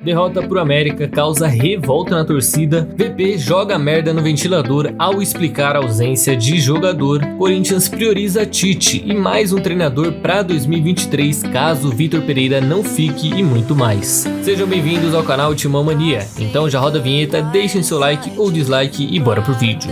Derrota pro América causa revolta na torcida, VP joga merda no ventilador ao explicar a ausência de jogador, Corinthians prioriza Tite e mais um treinador para 2023 caso Vitor Pereira não fique e muito mais. Sejam bem-vindos ao canal Timão Mania, então já roda a vinheta, deixem seu like ou dislike e bora pro vídeo.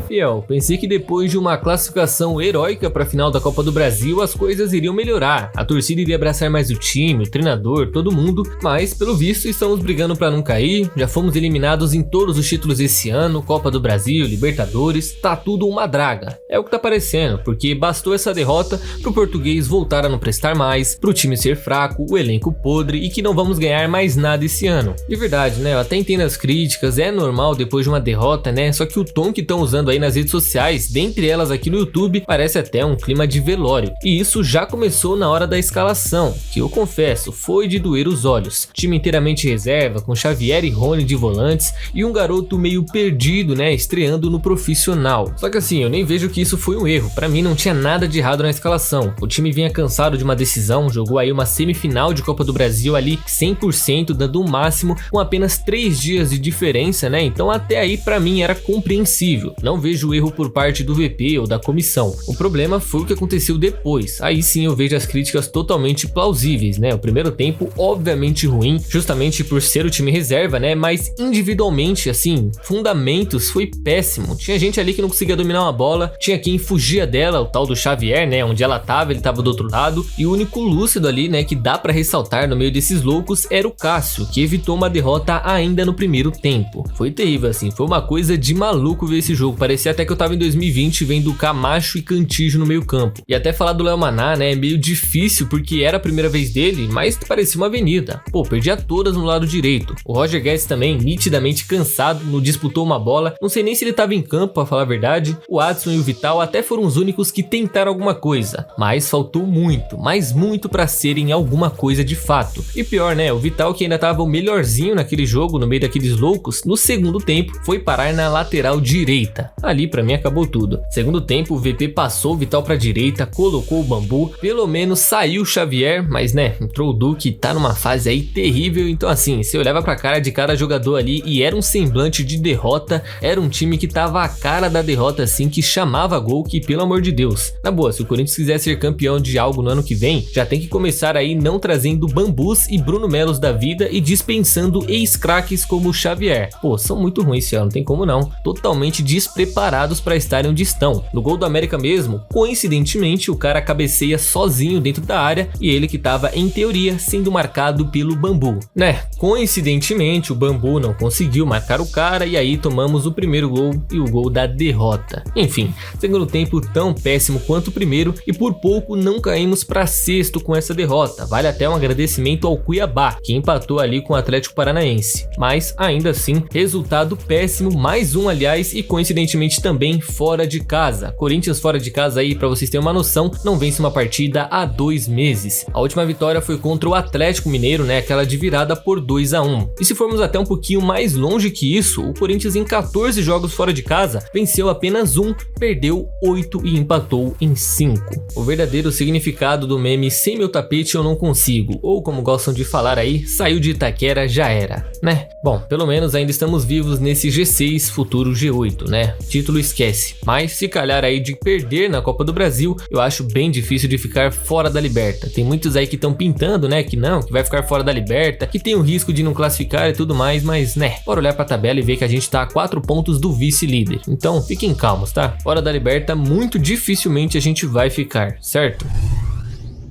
Fiel, pensei que depois de uma classificação heróica para a final da Copa do Brasil as coisas iriam melhorar, a torcida iria abraçar mais o time, o treinador, todo mundo, mas pelo visto estamos brigando para não cair, já fomos eliminados em todos os títulos esse ano, Copa do Brasil, Libertadores, tá tudo uma draga, é o que tá parecendo, porque bastou essa derrota pro português voltar a não prestar mais, pro time ser fraco, o elenco podre e que não vamos ganhar mais nada esse ano. De verdade, né, eu até entendo as críticas, é normal depois de uma derrota, né, só que o tom que estão usando aí nas redes sociais, dentre elas aqui no YouTube, parece até um clima de velório. E isso já começou na hora da escalação, que eu confesso, foi de doer os olhos. Time inteiramente reserva, com Xavier e Rony de volantes e um garoto meio perdido, né, estreando no profissional. Só que assim, eu nem vejo que isso foi um erro, pra mim não tinha nada de errado na escalação. O time vinha cansado de uma decisão, jogou aí uma semifinal de Copa do Brasil ali 100%, dando o máximo, com apenas 3 dias de diferença, né, então até aí pra mim era compreensível. Não vejo erro por parte do VP ou da comissão. O problema foi o que aconteceu depois. Aí sim eu vejo as críticas totalmente plausíveis, né? O primeiro tempo obviamente ruim, justamente por ser o time reserva, né? Mas individualmente, assim, fundamentos foi péssimo. Tinha gente ali que não conseguia dominar uma bola, tinha quem fugia dela, o tal do Xavier, né? Onde ela tava, ele tava do outro lado. E o único lúcido ali, né? Que dá pra ressaltar no meio desses loucos era o Cássio, que evitou uma derrota ainda no primeiro tempo. Foi terrível, assim, foi uma coisa de maluco ver esse jogo. Parecia até que eu tava em 2020 vendo Camacho e Cantígio no meio campo. E até falar do Léo Maná, né, é meio difícil porque era a primeira vez dele, mas parecia uma avenida. Pô, perdia todas no lado direito. O Roger Guedes também, nitidamente cansado, não disputou uma bola. Não sei nem se ele tava em campo, pra falar a verdade. O Adson e o Vital até foram os únicos que tentaram alguma coisa. Mas faltou muito, mas muito pra serem alguma coisa de fato. E pior, né, o Vital que ainda tava o melhorzinho naquele jogo, no meio daqueles loucos, no segundo tempo, foi parar na lateral direita. Ali pra mim acabou tudo. Segundo tempo, o VP passou o Vital pra direita, colocou o Bambu, pelo menos saiu o Xavier, mas né, entrou o Duque, tá numa fase aí terrível, então assim, se olhava pra cara de cada jogador ali e era um semblante de derrota, era um time que tava a cara da derrota assim, que chamava gol, que pelo amor de Deus. Na boa, se o Corinthians quiser ser campeão de algo no ano que vem, já tem que começar aí não trazendo Bambus e Bruno Melos da vida e dispensando ex-craques como o Xavier. Pô, são muito ruins esse ano, não tem como não. Totalmente despreparados para estarem onde estão. No gol do América mesmo, coincidentemente o cara cabeceia sozinho dentro da área e ele que estava em teoria sendo marcado pelo Bambu, né? Coincidentemente o Bambu não conseguiu marcar o cara e aí tomamos o primeiro gol e o gol da derrota. Enfim, segundo tempo tão péssimo quanto o primeiro e por pouco não caímos para sexto com essa derrota. Vale até um agradecimento ao Cuiabá, que empatou ali com o Atlético Paranaense. Mas ainda assim, resultado péssimo, mais um aliás e coincidentemente também fora de casa. Corinthians fora de casa aí, pra vocês terem uma noção, não vence uma partida há 2 meses. A última vitória foi contra o Atlético Mineiro, né, aquela de virada por 2-1. E se formos até um pouquinho mais longe que isso, o Corinthians em 14 jogos fora de casa venceu apenas 1, perdeu 8 e empatou em 5. O verdadeiro significado do meme "sem meu tapete eu não consigo", ou como gostam de falar aí, saiu de Itaquera já era, né? Bom, pelo menos ainda estamos vivos nesse G6 futuro G8, né? Título esquece, mas se calhar aí de perder na Copa do Brasil, eu acho bem difícil de ficar fora da Liberta. Tem muitos aí que estão pintando, né, que não, que vai ficar fora da Liberta, que tem o risco de não classificar e tudo mais, mas né, bora olhar pra tabela e ver que a gente tá a 4 pontos do vice-líder. Então fiquem calmos, tá? Fora da Liberta, muito dificilmente a gente vai ficar, certo?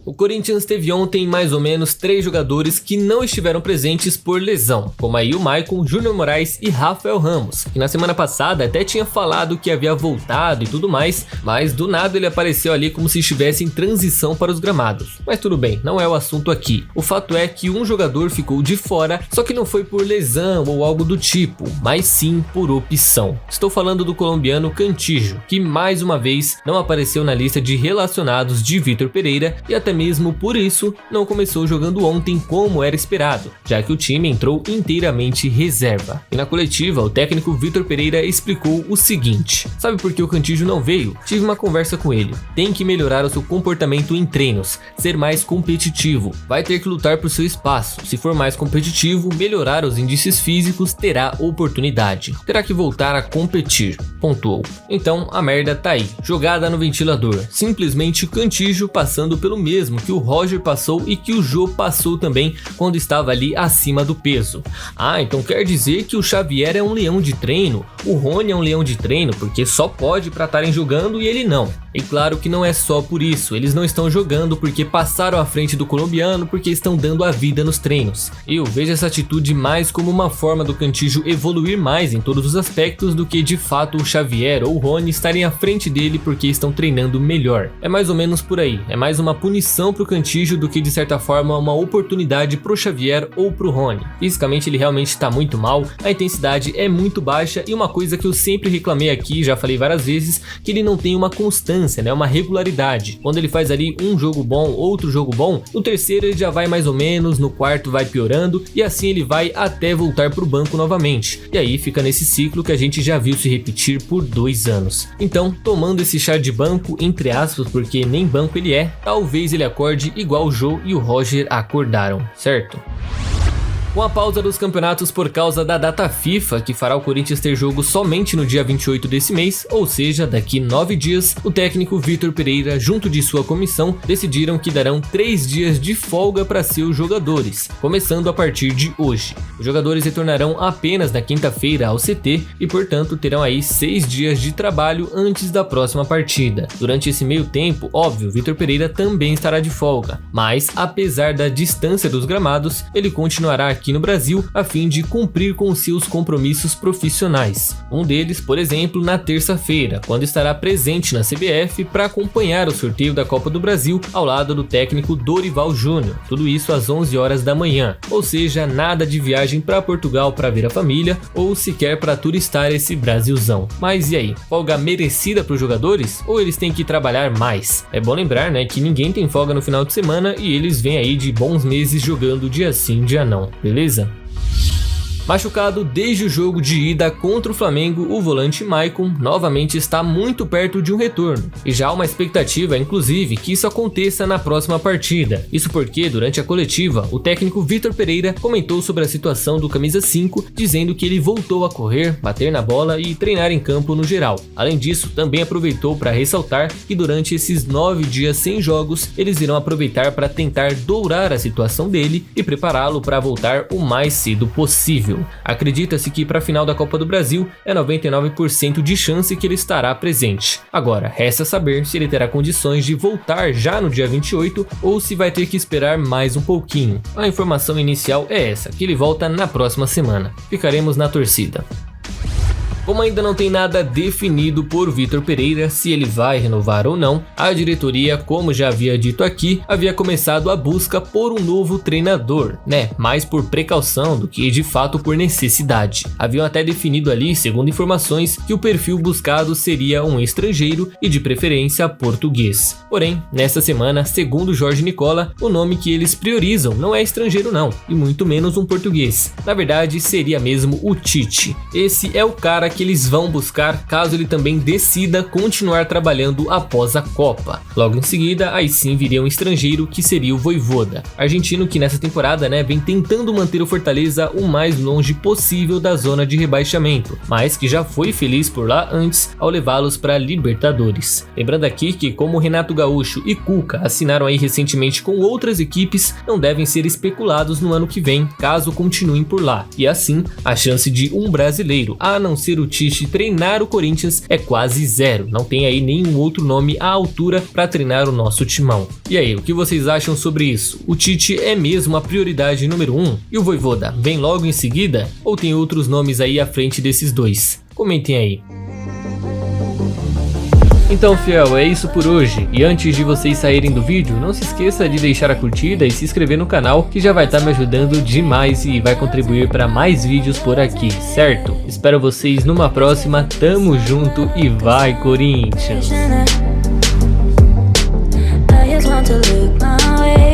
O Corinthians teve ontem mais ou menos 3 jogadores que não estiveram presentes por lesão, como aí o Maicon, Júnior Moraes e Rafael Ramos, que na semana passada até tinha falado que havia voltado e tudo mais, mas do nada ele apareceu ali como se estivesse em transição para os gramados. Mas tudo bem, não é o assunto aqui. O fato é que um jogador ficou de fora, só que não foi por lesão ou algo do tipo, mas sim por opção. Estou falando do colombiano Cantígio, que mais uma vez não apareceu na lista de relacionados de Vitor Pereira e até até mesmo por isso não começou jogando ontem como era esperado, já que o time entrou inteiramente reserva. E na coletiva, o técnico Vitor Pereira explicou o seguinte: sabe por que o Cantillo não veio? Tive uma conversa com ele. Tem que melhorar o seu comportamento em treinos, ser mais competitivo, vai ter que lutar por seu espaço. Se for mais competitivo, melhorar os índices físicos, terá oportunidade. Terá que voltar a competir, pontuou. Então a merda tá aí, jogada no ventilador. Simplesmente o Cantillo passando pelo mesmo que o Roger passou e que o Jô passou também quando estava ali acima do peso. Ah, então quer dizer que o Xavier é um leão de treino, o Rony é um leão de treino porque só pode pra estarem jogando e ele não. E claro que não é só por isso, eles não estão jogando porque passaram à frente do colombiano, porque estão dando a vida nos treinos. Eu vejo essa atitude mais como uma forma do Cantillo evoluir mais em todos os aspectos do que de fato o Xavier ou o Rony estarem à frente dele porque estão treinando melhor. É mais ou menos por aí, é mais uma punição pro Cantillo do que de certa forma uma oportunidade pro Xavier ou pro Rony. Fisicamente ele realmente tá muito mal, a intensidade é muito baixa e uma coisa que eu sempre reclamei aqui, já falei várias vezes, que ele não tem uma constância, né, uma regularidade. Quando ele faz ali um jogo bom, outro jogo bom, no terceiro ele já vai mais ou menos, no quarto vai piorando e assim ele vai até voltar pro banco novamente. E aí fica nesse ciclo que a gente já viu se repetir por 2 anos. Então, tomando esse chá de banco, entre aspas, porque nem banco ele é, talvez ele acorde igual o Jô e o Roger acordaram, certo? Com a pausa dos campeonatos por causa da data FIFA, que fará o Corinthians ter jogo somente no dia 28 desse mês, ou seja, daqui 9 dias, o técnico Vitor Pereira, junto de sua comissão, decidiram que darão 3 dias de folga para seus jogadores, começando a partir de hoje. Os jogadores retornarão apenas na quinta-feira ao CT e, portanto, terão aí 6 dias de trabalho antes da próxima partida. Durante esse meio tempo, óbvio, Vitor Pereira também estará de folga, mas, apesar da distância dos gramados, ele continuará aqui no Brasil a fim de cumprir com seus compromissos profissionais. Um deles, por exemplo, na terça-feira, quando estará presente na CBF para acompanhar o sorteio da Copa do Brasil ao lado do técnico Dorival Júnior. Tudo isso às 11 horas da manhã, ou seja, nada de viagem para Portugal para ver a família ou sequer para turistar esse Brasilzão. Mas e aí, folga merecida para os jogadores ou eles têm que trabalhar mais? É bom lembrar, né, que ninguém tem folga no final de semana e eles vêm aí de bons meses jogando dia sim, dia não. Beleza? Machucado desde o jogo de ida contra o Flamengo, o volante Maicon novamente está muito perto de um retorno, e já há uma expectativa, inclusive, que isso aconteça na próxima partida. Isso porque, durante a coletiva, o técnico Vitor Pereira comentou sobre a situação do camisa 5, dizendo que ele voltou a correr, bater na bola e treinar em campo no geral. Além disso, também aproveitou para ressaltar que durante esses 9 dias sem jogos, eles irão aproveitar para tentar dourar a situação dele e prepará-lo para voltar o mais cedo possível. Acredita-se que para a final da Copa do Brasil é 99% de chance que ele estará presente. Agora, resta saber se ele terá condições de voltar já no dia 28 ou se vai ter que esperar mais um pouquinho. A informação inicial é essa, que ele volta na próxima semana. Ficaremos na torcida. Como ainda não tem nada definido por Vitor Pereira se ele vai renovar ou não, a diretoria, como já havia dito aqui, havia começado a busca por um novo treinador, né? Mais por precaução do que de fato por necessidade. Haviam até definido ali, segundo informações, que o perfil buscado seria um estrangeiro e de preferência português. Porém, nesta semana, segundo Jorge Nicola, o nome que eles priorizam não é estrangeiro não, e muito menos um português. Na verdade, seria mesmo o Tite. Esse é o cara que eles vão buscar caso ele também decida continuar trabalhando após a Copa. Logo em seguida, aí sim viria um estrangeiro que seria o Vojvoda, argentino que nessa temporada, né, vem tentando manter o Fortaleza o mais longe possível da zona de rebaixamento, mas que já foi feliz por lá antes ao levá-los para Libertadores. Lembrando aqui que como Renato Gaúcho e Cuca assinaram aí recentemente com outras equipes, não devem ser especulados no ano que vem, caso continuem por lá, e assim a chance de um brasileiro, a não ser o Tite, treinar o Corinthians é quase zero. Não tem aí nenhum outro nome à altura para treinar o nosso timão. E aí, o que vocês acham sobre isso? O Tite é mesmo a prioridade número 1? E o Vojvoda vem logo em seguida? Ou tem outros nomes aí à frente desses dois? Comentem aí. Então, fiel, é isso por hoje. E antes de vocês saírem do vídeo, não se esqueça de deixar a curtida e se inscrever no canal, que já vai estar me ajudando demais e vai contribuir para mais vídeos por aqui, certo? Espero vocês numa próxima, tamo junto e vai Corinthians! way.